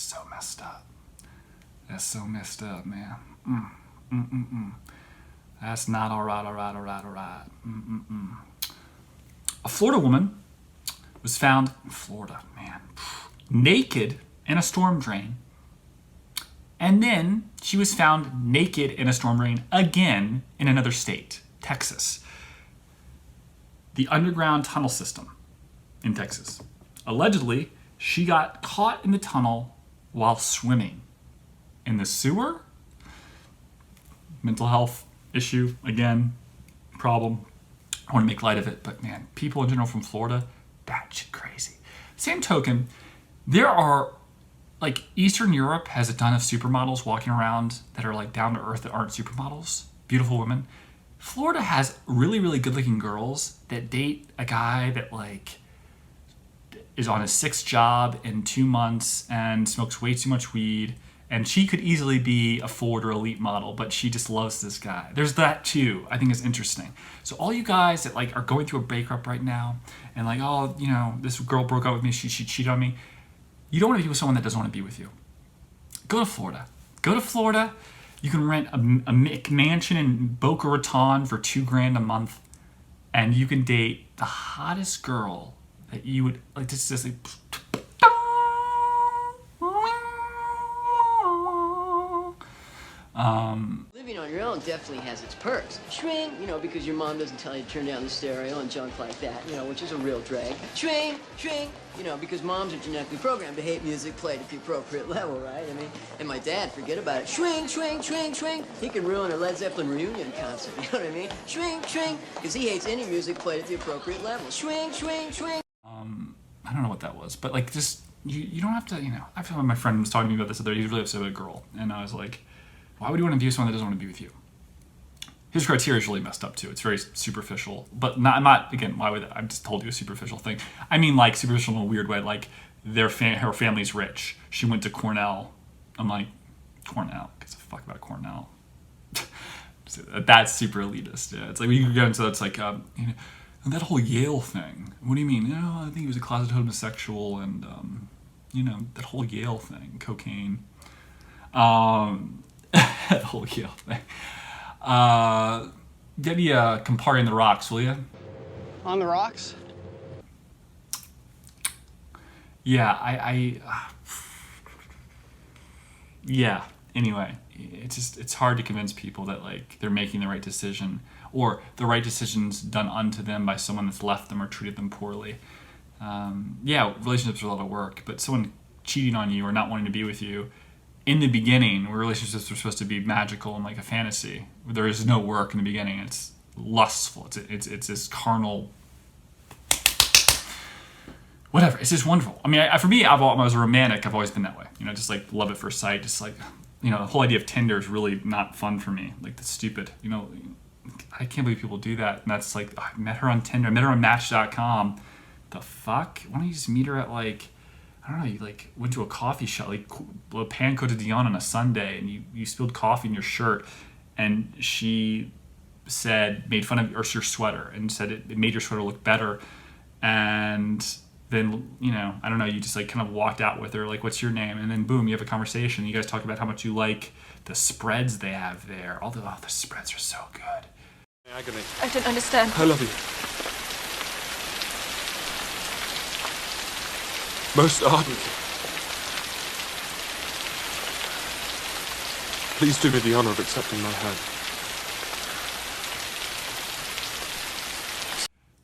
so messed up. That's so messed up, man. That's not all right. A Florida woman was found in Florida, man, naked in a storm drain. And then she was found naked in a storm drain again in another state, Texas. The underground tunnel system in Texas. Allegedly, she got caught in the tunnel while swimming. In the sewer? Mental health issue, again, problem. I want to make light of it, but man, people in general from Florida, that shit crazy. Same token, there are, like, Eastern Europe has a ton of supermodels walking around that are like down to earth that aren't supermodels, beautiful women. Florida has really, really good looking girls that date a guy that like is on his 6th job in 2 months and smokes way too much weed. And she could easily be a Ford or elite model, but she just loves this guy. There's that too. I think is interesting. So all you guys that like are going through a breakup right now and like, oh, you know, this girl broke up with me, she cheated on me. You don't want to be with someone that doesn't want to be with you. Go to Florida. Go to Florida. You can rent a mansion in Boca Raton for $2,000 a month, and you can date the hottest girl that you would like. This is like. Living on your own definitely has its perks. Shrink, you know, because your mom doesn't tell you to turn down the stereo and junk like that, you know, which is a real drag. Shrink, you know, because moms are genetically programmed to hate music played at the appropriate level, right? I mean, and my dad, forget about it. Shrink. He can ruin a Led Zeppelin reunion concert, you know what I mean? Shrink, because he hates any music played at the appropriate level. Shrink. I don't know what that was, but like just, you don't have to, you know, I feel like my friend was talking to me about this other day. He was really upset with a girl, and I was like, why would you want to be with someone that doesn't want to be with you? His criteria is really messed up too. It's very superficial, but I'm not, again, why would I just told you a superficial thing. I mean like superficial in a weird way, like her family's rich. She went to Cornell. I'm like, Cornell? Gives a fuck about Cornell. That's super elitist. Yeah, it's like we can get into that's like, you know, that whole Yale thing. What do you mean? You know, I think he was a closet homosexual and, you know, that whole Yale thing, cocaine. That whole Yale thing. Get me a Campari in the Rocks, will you? On the rocks? Yeah, yeah, anyway, it's hard to convince people that like they're making the right decision or the right decision's done unto them by someone that's left them or treated them poorly. Yeah, relationships are a lot of work, but someone cheating on you or not wanting to be with you in the beginning, where relationships are supposed to be magical and like a fantasy, there is no work in the beginning. It's lustful. It's this carnal, whatever. It's just wonderful. I mean, for me, I was a romantic. I've always been that way. You know, just like love at first sight. Just like, you know, the whole idea of Tinder is really not fun for me. Like, that's stupid. You know, I can't believe people do that. And that's like, I met her on Tinder. I met her on Match.com. The fuck? Why don't you just meet her at like, I don't know, you like went to a coffee shop, like a Pan Cote de Dion on a Sunday, and you spilled coffee in your shirt, and she said, made fun of your sweater, and said it made your sweater look better, and then, you know, I don't know, you just like kind of walked out with her, like, what's your name? And then boom, you have a conversation. You guys talk about how much you like the spreads they have there. The spreads are so good. Agony. I don't understand. I love you. Most ardently. Please do me the honor of accepting my hand.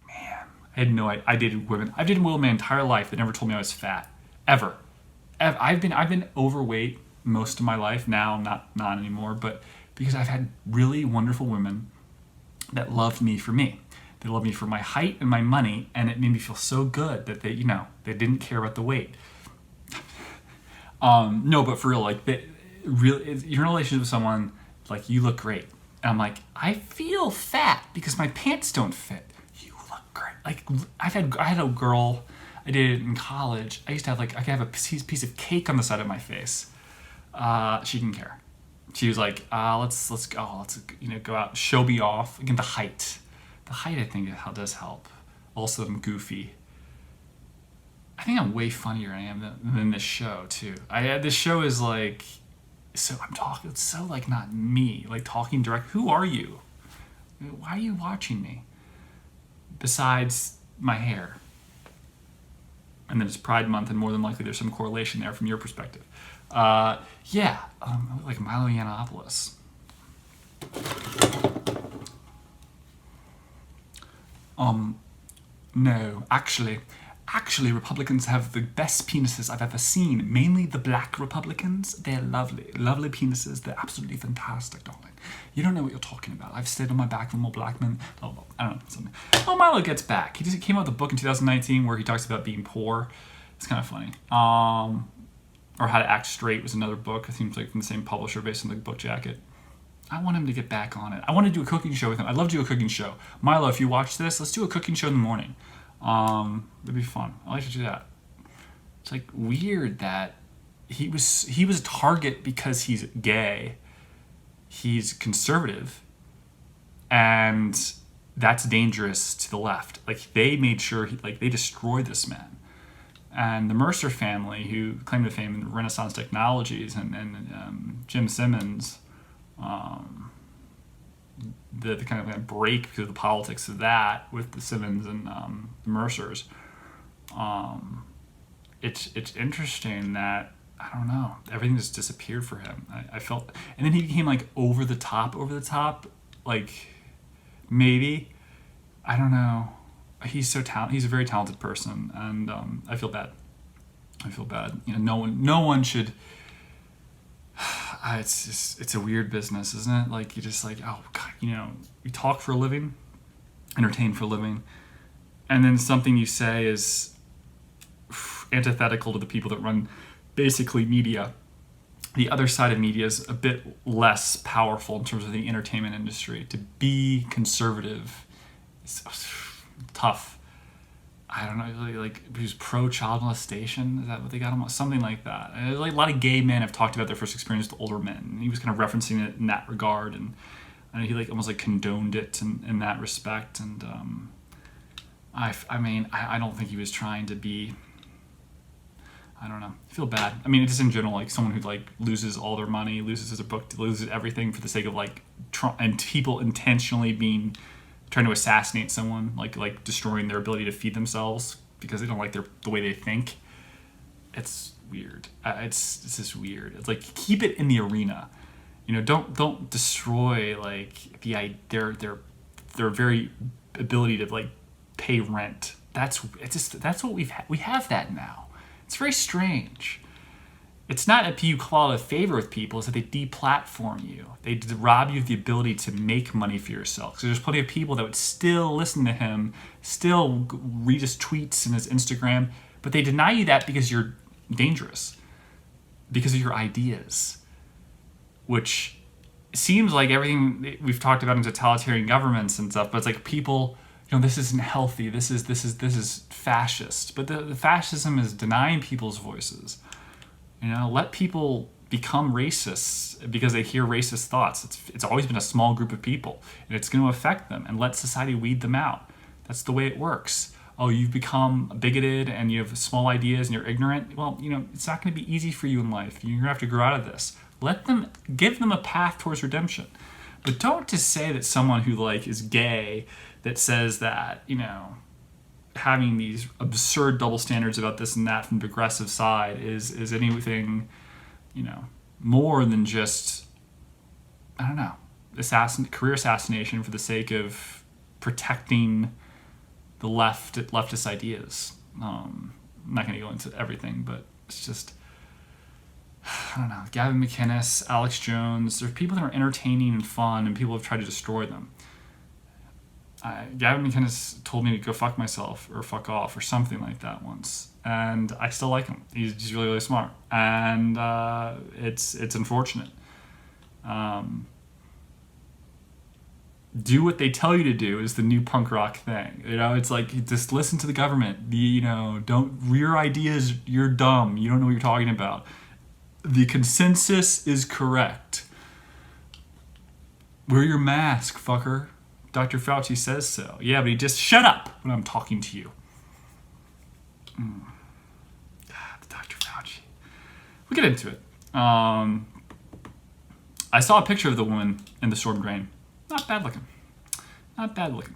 Man, I had no idea. I dated women. I've dated women my entire life that never told me I was fat. Ever. I've been overweight most of my life. Now, not anymore, but because I've had really wonderful women that loved me for me. They loved me for my height and my money, and it made me feel so good that they, you know, they didn't care about the weight. No, but for real, like, you're in a relationship with someone, like, you look great. And I'm like, I feel fat because my pants don't fit. You look great. Like, I had a girl I dated in college. I used to have, like, I could have a piece of cake on the side of my face. She didn't care. She was like, let's go, you know, go out, show me off. Again, the height. The height, I think, does help. Also, I'm goofy. I think I'm way funnier I am than this show too. This show is like, so I'm talking. It's so like not me, like talking direct. Who are you? Why are you watching me? Besides my hair. And then it's Pride Month, and more than likely there's some correlation there from your perspective. I look like Milo Yiannopoulos. No, actually, Republicans have the best penises I've ever seen. Mainly the black Republicans. They're lovely, lovely penises. They're absolutely fantastic, darling. You don't know what you're talking about. I've stayed on my back with more black men. Oh, I don't know, something. Oh, Milo Gets Back. He came out with a book in 2019 where he talks about being poor. It's kind of funny. Or How to Act Straight was another book. I think it's like from the same publisher based on the book jacket. I want him to get back on it. I want to do a cooking show with him. I'd love to do a cooking show. Milo, if you watch this, let's do a cooking show in the morning. It'd be fun. I like to do that. It's like weird that he was a target because he's gay. He's conservative, and that's dangerous to the left. Like they made sure they destroyed this man. And the Mercer family, who claim to fame in Renaissance technologies, and Jim Simmons, the kind of break because of the politics of that with the Simmons and the Mercers. It's interesting that, I don't know, everything just disappeared for him. I felt, and then he became like over the top, like maybe, I don't know. He's so talented. He's a very talented person, and I feel bad. You know, no one should. It's a weird business, isn't it? Like you just like, oh God, you know, you talk for a living, entertain for a living, and then something you say is antithetical to the people that run basically media. The other side of media is a bit less powerful in terms of the entertainment industry. To be conservative is tough. I don't know, like who's pro-child molestation? Is that what they got him? Something like that. And like a lot of gay men have talked about their first experience with older men. And he was kind of referencing it in that regard, and he like almost like condoned it in that respect. And I mean, I don't think he was trying to be. I don't know. I feel bad. I mean, just in general, like someone who like loses all their money, loses his book, loses everything for the sake of like and people intentionally trying to assassinate someone, like destroying their ability to feed themselves because they don't like the way they think. It's weird. It's just weird. It's like keep it in the arena, you know. Don't destroy like their very ability to like pay rent. That's what we have that now. It's very strange. It's not that you call it a favor with people, it's that they deplatform you. They rob you of the ability to make money for yourself. So there's plenty of people that would still listen to him, still read his tweets and his Instagram, but they deny you that because you're dangerous, because of your ideas, which seems like everything we've talked about in totalitarian governments and stuff, but it's like people, you know, this isn't healthy, this is fascist. But the fascism is denying people's voices. You know, let people become racists because they hear racist thoughts. It's always been a small group of people, and it's going to affect them. And let society weed them out. That's the way it works. Oh, you've become bigoted and you have small ideas and you're ignorant. Well, you know, it's not going to be easy for you in life. You're going to have to grow out of this. Give them a path towards redemption. But don't just say that someone who like is gay that says that, you know, having these absurd double standards about this and that from the progressive side is anything, you know, more than just, I don't know, career assassination for the sake of protecting the leftist ideas. I'm not going to go into everything, but it's just, I don't know, Gavin McInnes, Alex Jones, there's people that are entertaining and fun, and people have tried to destroy them. Gavin McInnes told me to go fuck myself or fuck off or something like that once, and I still like him. He's really, really smart, and it's unfortunate. Do what they tell you to do is the new punk rock thing. You know, it's like just listen to the government. Your ideas, you're dumb. You don't know what you're talking about. The consensus is correct. Wear your mask, fucker. Dr. Fauci says so. Yeah, but he just shut up when I'm talking to you. we'll get into it. I saw a picture of the woman in the storm drain. Not bad looking. Not bad looking.